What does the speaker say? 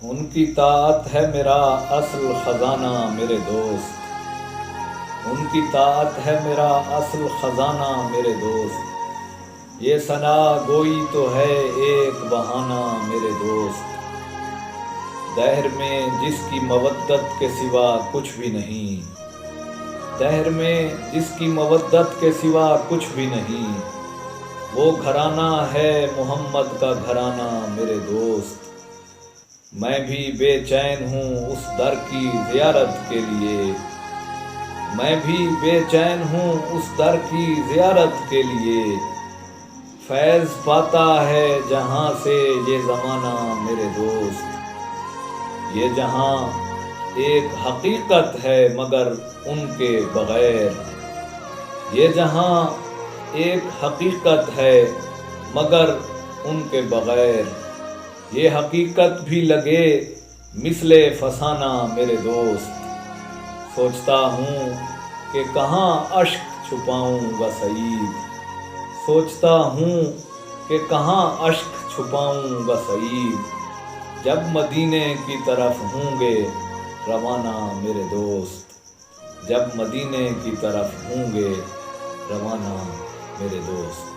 ان کی طاعت ہے میرا اصل خزانہ میرے دوست، ان کی طاعت ہے میرا اصل خزانہ میرے دوست، یہ ثنا گوئی تو ہے ایک بہانہ میرے دوست، دہر میں جس کی مودت کے سوا کچھ بھی نہیں، دہر میں جس کی مودت کے سوا کچھ بھی نہیں، وہ گھرانہ ہے محمد کا گھرانہ میرے دوست، میں بھی بے چین ہوں اس در کی زیارت کے لیے، میں بھی بے چین ہوں اس در کی زیارت کے لیے، فیض پاتا ہے جہاں سے یہ زمانہ میرے دوست، یہ جہاں ایک حقیقت ہے مگر ان کے بغیر، یہ جہاں ایک حقیقت ہے مگر ان کے بغیر، یہ حقیقت بھی لگے مثل فسانہ میرے دوست، سوچتا ہوں کہ کہاں اشک چھپاؤں گا سعید، سوچتا ہوں کہ کہاں اشک چھپاؤں گا سعید، جب مدینے کی طرف ہوں گے روانہ میرے دوست، جب مدینے کی طرف ہوں گے روانہ میرے دوست۔